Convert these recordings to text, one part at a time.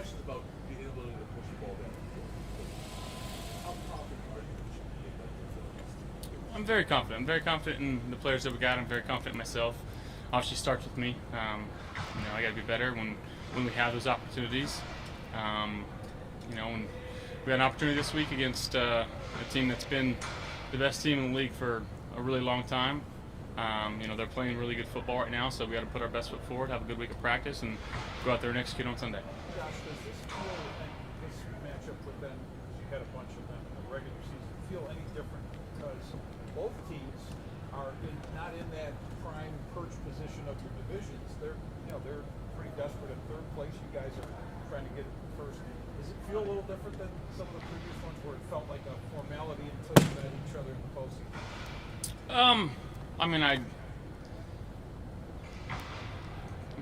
questions about the inability to push the ball down the field. How confident are you that you can get that field? I'm very confident. I'm very confident in the players that we got. I'm very confident in myself. Obviously, starts with me. I got to be better when we have those opportunities. When we had an opportunity this week against a team that's been the best team in the league for a really long time. They're playing really good football right now, so we got to put our best foot forward, have a good week of practice, and go out there and execute on Sunday. Josh, does this matchup with them, because you had a bunch of them in the regular season, feel any different? Because both teams are not in that prime perch position of the divisions. They're pretty desperate at third place. You guys are trying to get it first. Does it feel a little different than some of the previous ones where it felt like a formality until you met each other in the postseason? I'm gonna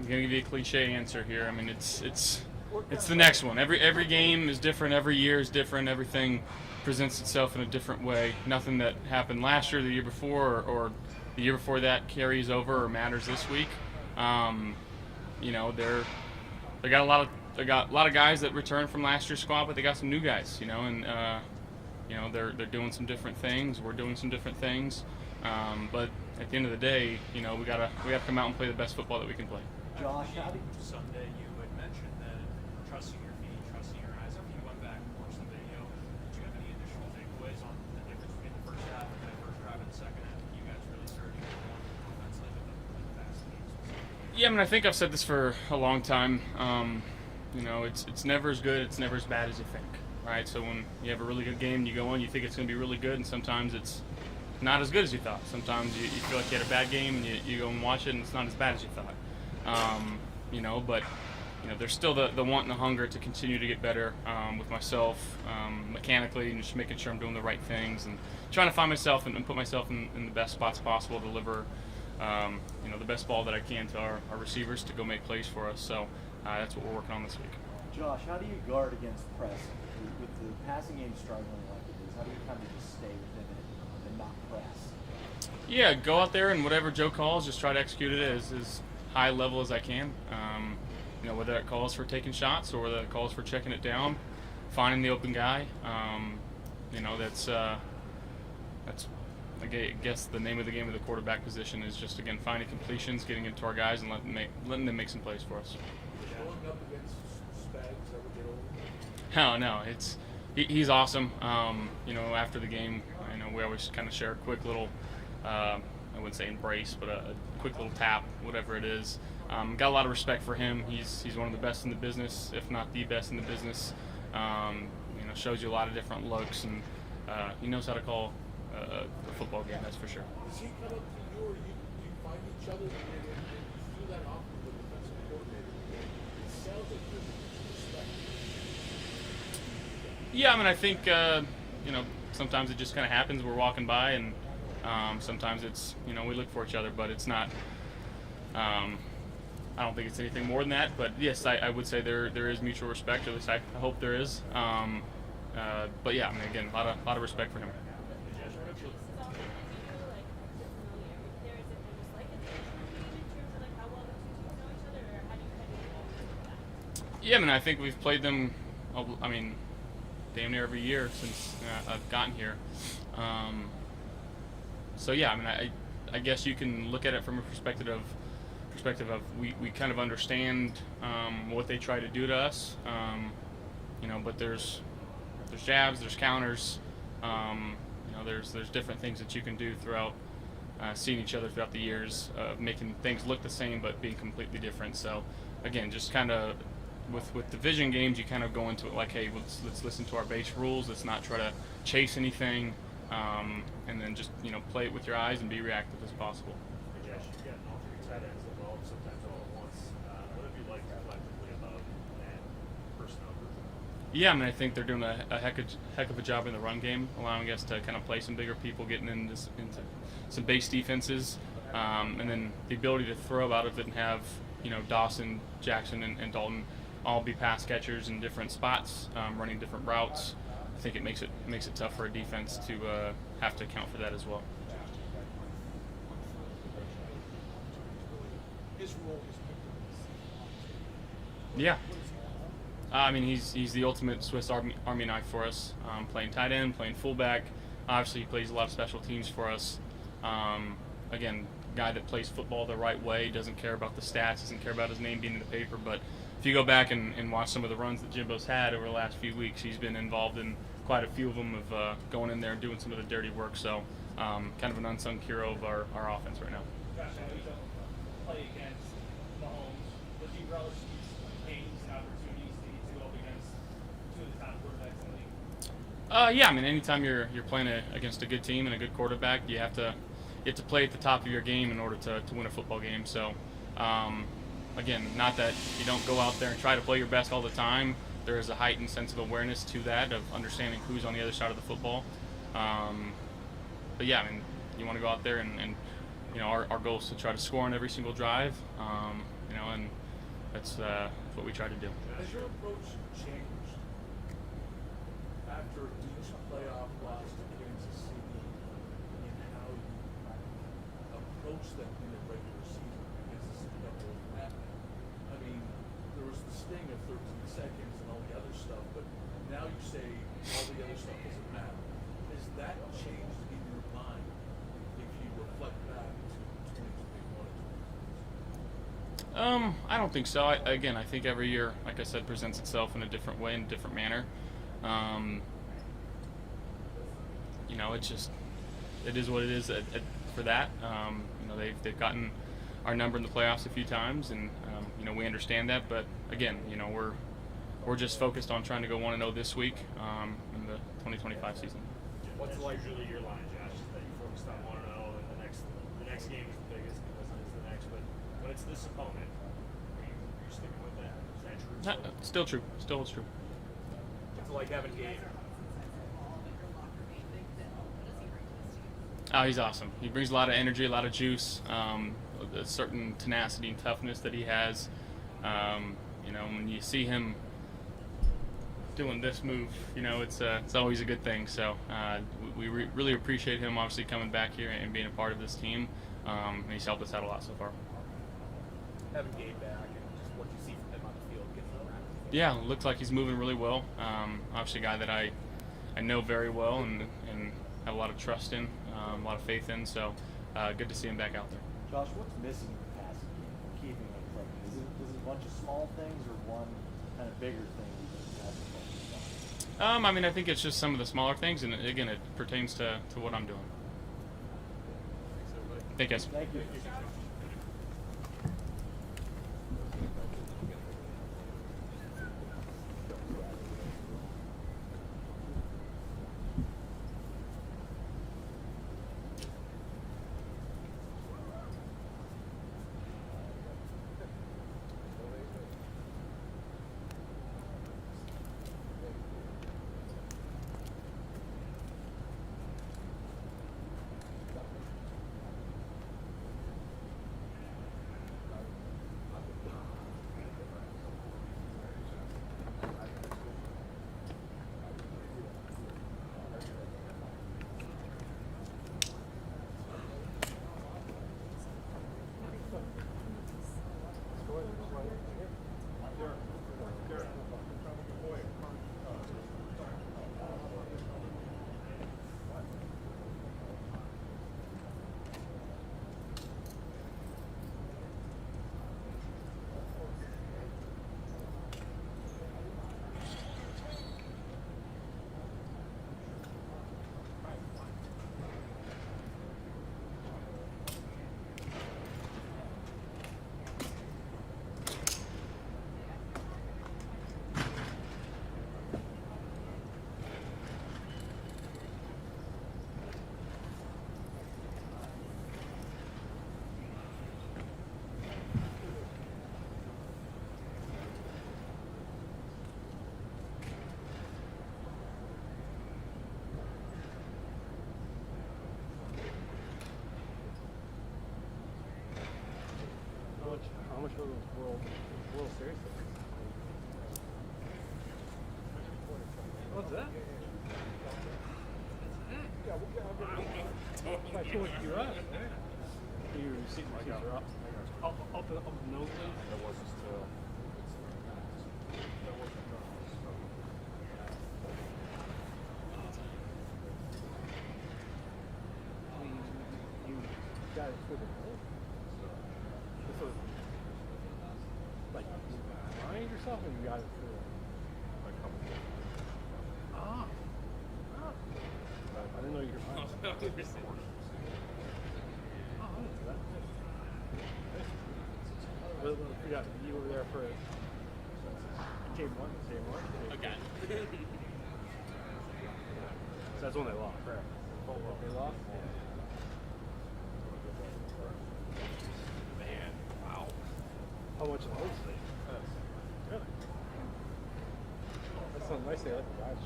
give you a cliche answer here. It's the next one. Every game is different. Every year is different. Everything presents itself in a different way. Nothing that happened last year, the year before, or the year before that carries over or matters this week. They got a lot of guys that returned from last year's squad, but they got some new guys. They're doing some different things. We're doing some different things. But at the end of the day, we gotta come out and play the best football that we can play. Josh, how do you Sunday, you had mentioned that trusting your feet, trusting your eyes. After you went back and watched the video, did you have any additional takeaways on the difference between the first half and the first drive and the second half? You guys really started to get one offensively with the past games. Yeah, I think I've said this for a long time. It's never as good, it's never as bad as you think, right? So when you have a really good game, you go in, you think it's going to be really good, and sometimes it's not as good as you thought. Sometimes you feel like you had a bad game, and you go and watch it, and it's not as bad as you thought. But there's still the want and the hunger to continue to get better with myself, mechanically, and just making sure I'm doing the right things and trying to find myself and put myself in the best spots possible, deliver the best ball that I can to our receivers to go make plays for us. So that's what we're working on this week. Josh, how do you guard against press with the passing game struggling like it is? How do you kind of just stay within it and not press? Yeah, go out there and whatever Joe calls, just try to execute it as high level as I can. Whether that calls for taking shots or whether that calls for checking it down, finding the open guy. That's I guess the name of the game of the quarterback position is just, again, finding completions, getting into our guys, and letting them make some plays for us. Going up against Spags, that would get over? No, he's awesome. After the game, we always kind of share a quick little, I wouldn't say embrace, but a quick little tap, whatever it is. Got a lot of respect for him. He's one of the best in the business, if not the best in the business. Shows you a lot of different looks, and he knows how to call a football game, that's for sure. Does he come up to you, or do you find each other, and you do that often with the defensive coordinator? It sounds like there's respect. Yeah, I think sometimes it just kind of happens. We're walking by, and sometimes it's we look for each other, but it's not. I don't think it's anything more than that. But yes, I would say there is mutual respect. At least I hope there is. But yeah, again, a lot of respect for him. Yeah, I think we've played them, damn near every year since I've gotten here. So yeah, I guess you can look at it from a perspective of we kind of understand what they try to do to us. But there's jabs, there's counters. There's different things that you can do throughout seeing each other throughout the years, making things look the same but being completely different. So again, just kind of with division games, you kind of go into it like, hey, let's listen to our base rules. Let's not try to chase anything, and then just play it with your eyes and be reactive as possible. Hey Josh, you've gotten all three tight ends involved sometimes all at once. What have you liked collectively about that personnel group? Yeah, I think they're doing a heck of a job in the run game, allowing us to kind of play some bigger people, getting into some base defenses, and then the ability to throw out of it and have Dawson, Jackson, and Dalton all be pass catchers in different spots, running different routes. I think it makes it tough for a defense to have to account for that as well. His role is Yeah. I mean, he's the ultimate Swiss Army knife for us. Playing tight end, playing fullback. Obviously, he plays a lot of special teams for us. Again, guy that plays football the right way, doesn't care about the stats, doesn't care about his name being in the paper. But if you go back and watch some of the runs that Jimbo's had over the last few weeks, he's been involved in quite a few of them of going in there and doing some of the dirty work. So kind of an unsung hero of our offense right now. Josh, I know you don't play against Mahomes, but do you relish these games and opportunities to get to go up against two of the top quarterbacks in the league? Yeah, I mean, anytime you're playing against a good team and a good quarterback, you have to play at the top of your game in order to win a football game. So, again, not that you don't go out there and try to play your best all the time. There is a heightened sense of awareness to that, of understanding who's on the other side of the football. But yeah, I mean, you want to go out there and you know, our goal is to try to score on every single drive. You know, and that's what we try to do. Has your approach changed after each playoff loss to Kansas City in how you approach them in the regular season? Because this is what was happening. I mean, there was the sting of 13 seconds and all the other stuff, but now you say all the other stuff doesn't matter. Has that changed in your mind if you reflect back to 2021 and 2022? I don't think so. I think every year, like I said, presents itself in a different way, in a different manner. You know, it is what it is for that. You know, they've gotten our number in the playoffs a few times, and you know, we understand that. But again, you know, we're just focused on trying to go 1-0 this week in the 2025 season. What's like usually your line, Josh? Is that you focused on 1-0, and the next game is the biggest because it's the next. But when it's this opponent, are you sticking with that? Is that true? Still true. Still holds true. It's like having Gabe. Oh, he's awesome. He brings a lot of energy, a lot of juice, a certain tenacity and toughness that he has. You know, when you see him doing this move, you know, it's always a good thing. So we really appreciate him obviously coming back here and being a part of this team. And he's helped us out a lot so far. Having Gabe back and just what you see from him on the field, getting around. Yeah, looks like he's moving really well. Obviously a guy that I know very well and have a lot of trust in, a lot of faith in. So good to see him back out there. Josh, what's missing in the passing game for keeping it clicking? Is it a bunch of small things or one kind of bigger thing you just have to focus on? I mean, I think it's just some of the smaller things, and again, it pertains to what I'm doing. Thank you, guys. Thank you. How much were those World Series tickets? What's that? I feel like you're up. Your seats are up. Up the nosebleed. That was just got it through the middle. This was like blind or something. You got it through like a couple of ah. I didn't know you could find it. Oh, I didn't do that. We got you over there for game one. Okay. So that's when they lost, right? They lost. Man, wow. How much of those things? Really? That's something nice. They let the guys.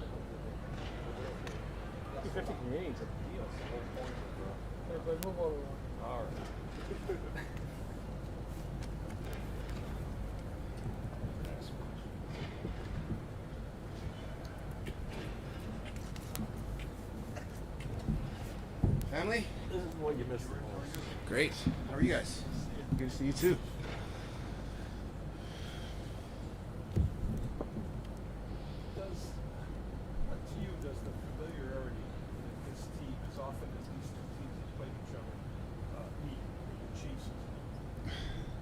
50 Canadians at the deal. Everybody move over. All right. Family? This is what you missed the most. Great. How are you guys? Good to see you too. What to you does the familiarity that this team, as often as these two teams have played each other, meet the Chiefs?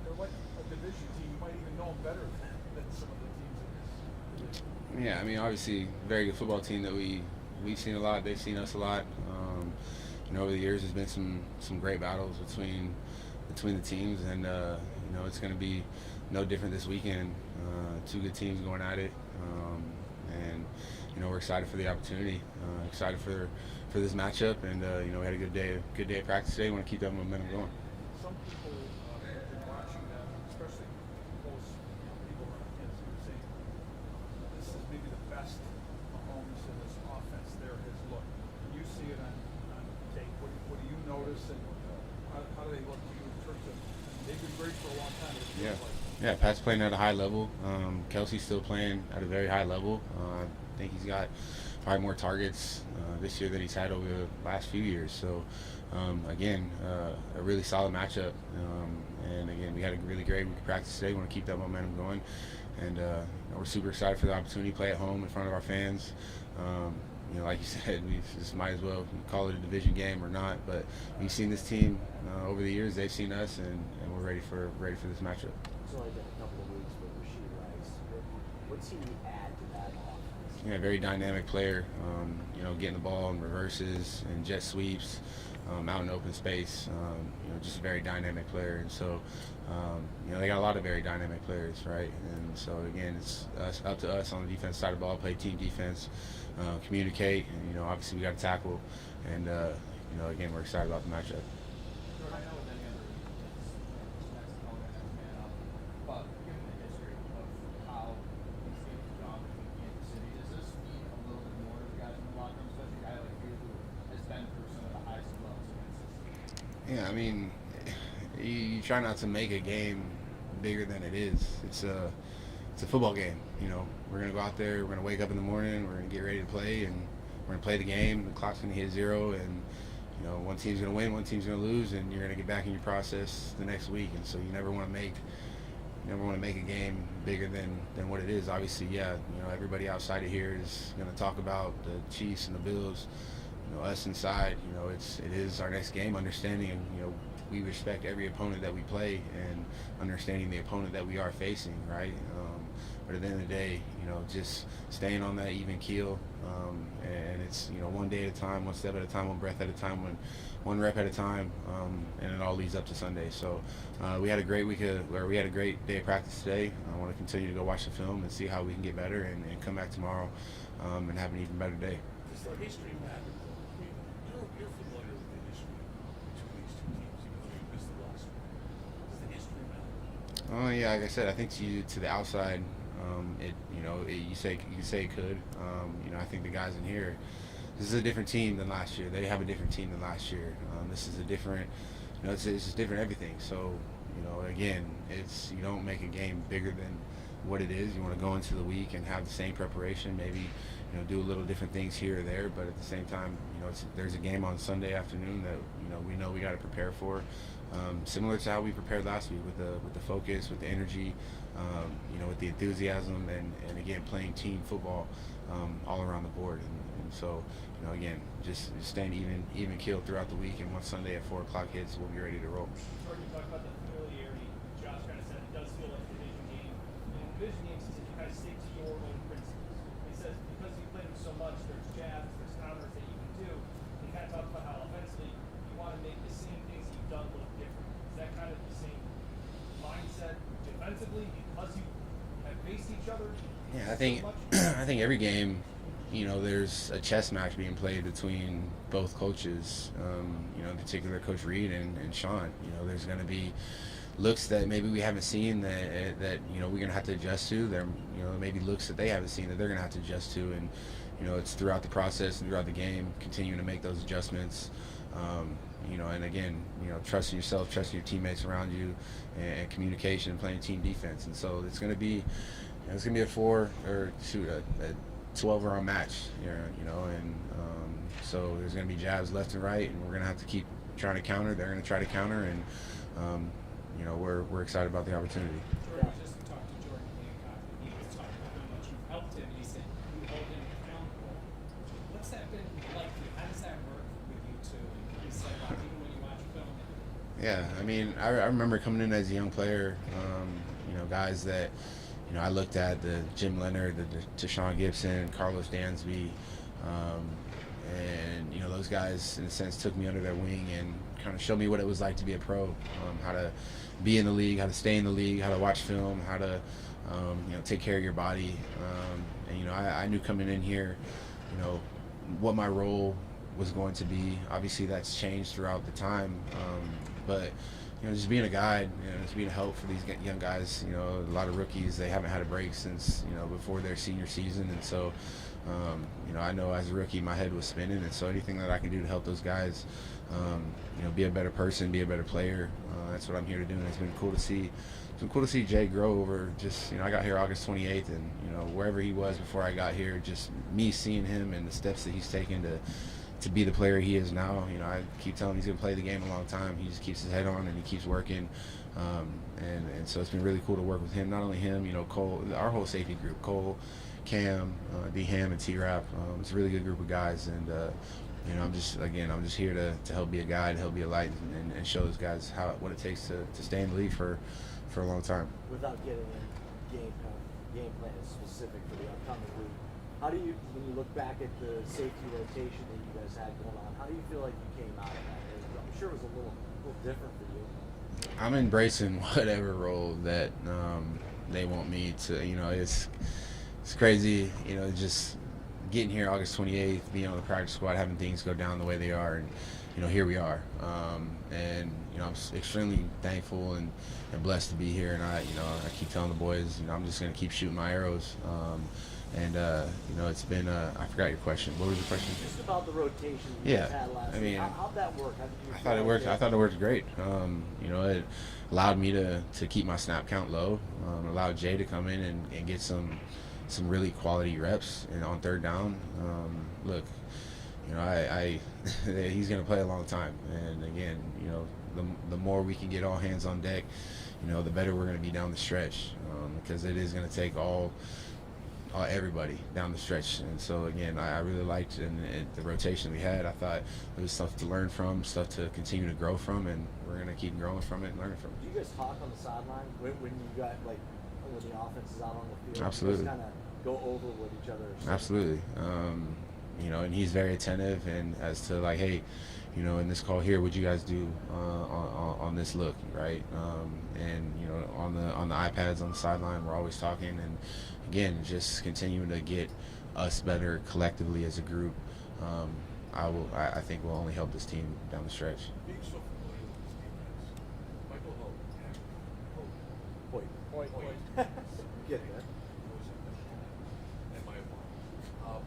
They're like a division team. You might even know them better than some of the teams in this division. Yeah, I mean, obviously, very good football team that we've seen a lot. They've seen us a lot. Over the years, there's been some great battles between the teams, and it's going to be no different this weekend. Two good teams going at it, and we're excited for the opportunity. Excited for this matchup, and we had a good day of practice today. We want to keep that momentum going. Some people have been watching them, especially close people around Kansas City, saying this is maybe the best Mahomes and this offense there has looked. You see it on tape. What do you notice, and how do they look to you in terms of they've been great for a long time? Yeah. Yeah, Pat's playing at a high level. Kelsey's still playing at a very high level. I think he's got probably more targets this year than he's had over the last few years. So, again, a really solid matchup. And again, we had a really great week of practice today. We want to keep that momentum going. And we're super excited for the opportunity to play at home in front of our fans. Like you said, we just might as well call it a division game or not. But we've seen this team over the years. They've seen us, and we're ready for this matchup. It's only been a couple of weeks with Rasheed Rice. What's he add to that offense? Yeah, very dynamic player. Getting the ball in reverses and jet sweeps, out in open space. Just a very dynamic player. And so, they got a lot of very dynamic players, right? And so again, it's up to us on the defense side of the ball, play team defense, communicate, and obviously we got to tackle. And again, we're excited about the matchup. But given the history of how these teams have gone between Kansas City, does this mean a little bit more to the guys in the locker room, especially a guy like you who has been through some of the highest of lows against this team? Yeah, I mean, you try not to make a game bigger than it is. It's a football game. We're gonna go out there. We're gonna wake up in the morning. We're gonna get ready to play, and we're gonna play the game. The clock's gonna hit zero, and one team's gonna win, one team's gonna lose, and you're gonna get back in your process the next week. And so you never want to make a game bigger than what it is. Obviously, yeah, everybody outside of here is gonna talk about the Chiefs and the Bills. Us inside, it is our next game. Understanding, and we respect every opponent that we play, and understanding the opponent that we are facing, right? But at the end of the day, just staying on that even keel, and it's one day at a time, one step at a time, one breath at a time, one rep at a time, and it all leads up to Sunday. So we had a great we had a great day of practice today. I want to continue to go watch the film and see how we can get better, and come back tomorrow and have an even better day. Does the history matter? I mean, you're familiar with the history between these two teams, even though you missed the last one. Does the history matter? Oh yeah, like I said, I think to the outside, you say it could. I think the guys in here, this is a different team than last year. They have a different team than last year. This is a different, it's just different everything. So, again, you don't make a game bigger than what it is. You want to go into the week and have the same preparation, maybe, do a little different things here or there, but at the same time, there's a game on Sunday afternoon that, we know we got to prepare for. Similar to how we prepared last week with the focus, with the energy, with the enthusiasm, and again, playing team football all around the board. And So, again, just staying even keeled throughout the week, and once Sunday at 4 o'clock hits, we'll be ready to roll. Jordan, you talked about the familiarity. Josh kind of said it does feel like a division game. And in division games, he said you kind of stick to your own principles. He says because you played them so much, there's jabs, there's counters that you can do. He kind of talked about how offensively you want to make the same things you've done look different. Is that kind of the same mindset defensively because you have faced each other? Yeah, I think so much? I think every game, there's a chess match being played between both coaches. In particular, Coach Reed and Sean. There's going to be looks that maybe we haven't seen that we're going to have to adjust to. There, maybe looks that they haven't seen that they're going to have to adjust to, and it's throughout the process and throughout the game, continuing to make those adjustments. And again, trusting yourself, trusting your teammates around you, and communication, and playing team defense. And so it's going to be a 12-round match here, and so there's going to be jabs left and right, and we're going to have to keep trying to counter. They're going to try to counter, and we're excited about the opportunity. Jordan just talked to Jordan Hancock, and he was talking about how much you've helped him, and he said you hold him accountable. What's that been like for you? How does that work with you two? And he said, like, even when you watch film. Yeah, I mean, I remember coming in as a young player, guys that, I looked at, the Jim Leonard, the Deshaun Gibson, Carlos Dansby, and those guys in a sense took me under their wing and kind of showed me what it was like to be a pro, how to be in the league, how to stay in the league, how to watch film, how to take care of your body, and I knew coming in here what my role was going to be. Obviously that's changed throughout the time, but just being a guide, just being a help for these young guys. A lot of rookies, they haven't had a break since before their senior season, and so I know as a rookie my head was spinning, and so anything that I can do to help those guys be a better person, be a better player, that's what I'm here to do. And it's been cool to see. It's been cool to see Jay grow over just I got here August 28th, and wherever he was before I got here, just me seeing him and the steps that he's taken to be the player he is now. I keep telling him he's going to play the game a long time. He just keeps his head on and he keeps working. And so it's been really cool to work with him. Not only him, Cole, our whole safety group, Cole, Cam, D Ham, and T-Rap. It's a really good group of guys. And, I'm just here to help be a guide, help be a light, and show those guys what it takes to stay in the league for a long time. Without getting in game plan specific for the upcoming week, how do you, when you look back at the safety rotation that you guys had going on, how do you feel like you came out of that? I'm sure it was a little different for you. I'm embracing whatever role that they want me to. It's crazy. Just getting here August 28th, being on the practice squad, having things go down the way they are, and here we are. And I'm extremely thankful and blessed to be here. And I keep telling the boys, I'm just gonna keep shooting my arrows. It's been I forgot your question. What was your question? Just about the rotation you guys had last week. How'd that work? How did you I thought it worked. I thought it worked great. It allowed me to keep my snap count low. Allowed Jay to come in and get some really quality reps and on third down. Look, he's going to play a long time, and again, the more we can get all hands on deck, the better we're going to be down the stretch, because it is going to take everybody down the stretch. And so again, I really liked the rotation we had. I thought there was stuff to learn from, stuff to continue to grow from, and we're going to keep growing from it and learning from it. Do you guys talk on the sideline when you got when the offense is out on the field? Absolutely. Just kind of go over what each other are saying? Absolutely. And he's very attentive, and as to like, hey, in this call here, what'd you guys do on this look, right? And on the iPads on the sideline, we're always talking, and again, just continuing to get us better collectively as a group. I think will only help this team down the stretch. Being so familiar with this defense, Michael Hope, Point. Get there. and my opponent.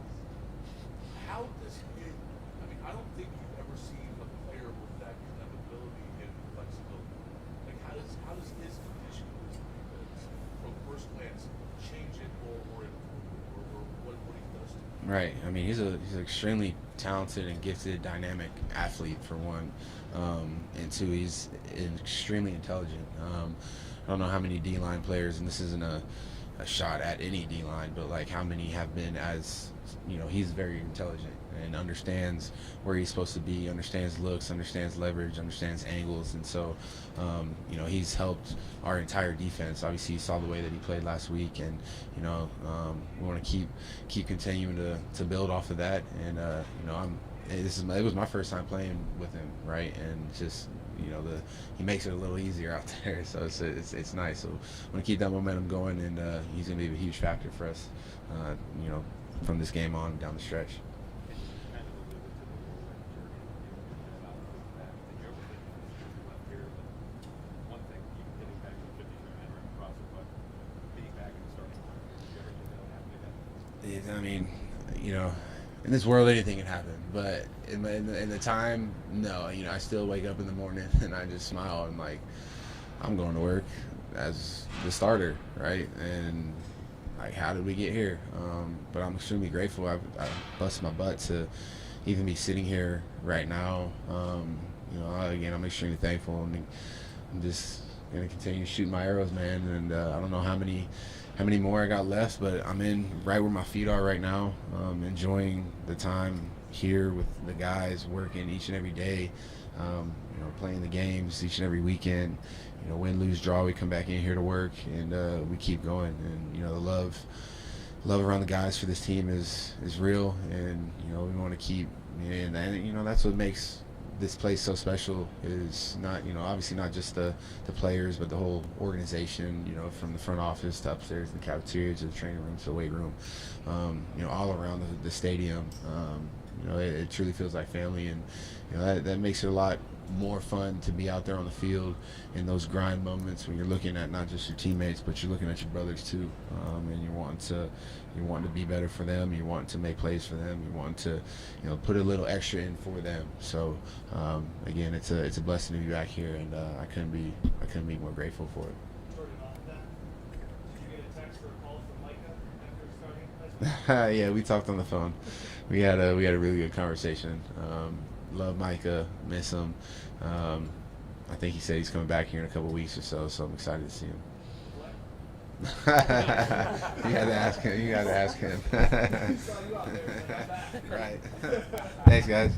How does he? I mean, I don't think you've ever seen a player with that kind of ability and flexibility. Like, how does his condition of his defense, from first glance, change it or improve, or what he does to it? Right. I mean, he's an extremely talented and gifted, dynamic athlete, for one, and two, he's extremely intelligent. I don't know how many D-line players, and this isn't a a shot at any D line, but like how many have been as, you know, he's very intelligent and understands where he's supposed to be, understands looks, understands leverage, understands angles, and so you know, he's helped our entire defense. Obviously, you saw the way that he played last week, and you know, we want to keep continuing to build off of that. And you know, it was my first time playing with him, right? And just, you know, he makes it a little easier out there, so it's nice. So I want to keep that momentum going, and he's going to be a huge factor for us, you know, from this game on down the stretch. I mean, you know, in this world anything can happen, but in the time, no. You know, I still wake up in the morning and I just smile and like, I'm going to work as the starter, right? And like, how did we get here? But I'm extremely grateful. I busted my butt to even be sitting here right now. You know, again, I'm extremely thankful, and I'm just gonna continue shooting my arrows, man. And I don't know how many more I got left, but I'm in right where my feet are right now, enjoying the time here with the guys, working each and every day, you know, playing the games each and every weekend. You know, win, lose, draw, we come back in here to work, and we keep going. And you know, the love around the guys for this team is real, and you know, we want to keep, and you know, that's what makes this place so special, is not, you know, obviously not just the players, but the whole organization, you know, from the front office to upstairs, the cafeteria to the training room to the weight room, you know, all around the stadium. You know, it truly feels like family, and you know, that makes it a lot more fun to be out there on the field in those grind moments when you're looking at not just your teammates, but you're looking at your brothers too, and you're wanting to be better for them, you're wanting to make plays for them, you're wanting to, you know, put a little extra in for them. So again, it's a blessing to be back here, and I couldn't be more grateful for it. Jordan, on that, did you get a text or a call from Micah after starting? Yeah, we talked on the phone. We had a really good conversation. Love Micah, miss him. I think he said he's coming back here in a couple weeks or so I'm excited to see him. You got to ask him. Saw you out there, so I'm back. Right. Thanks, guys.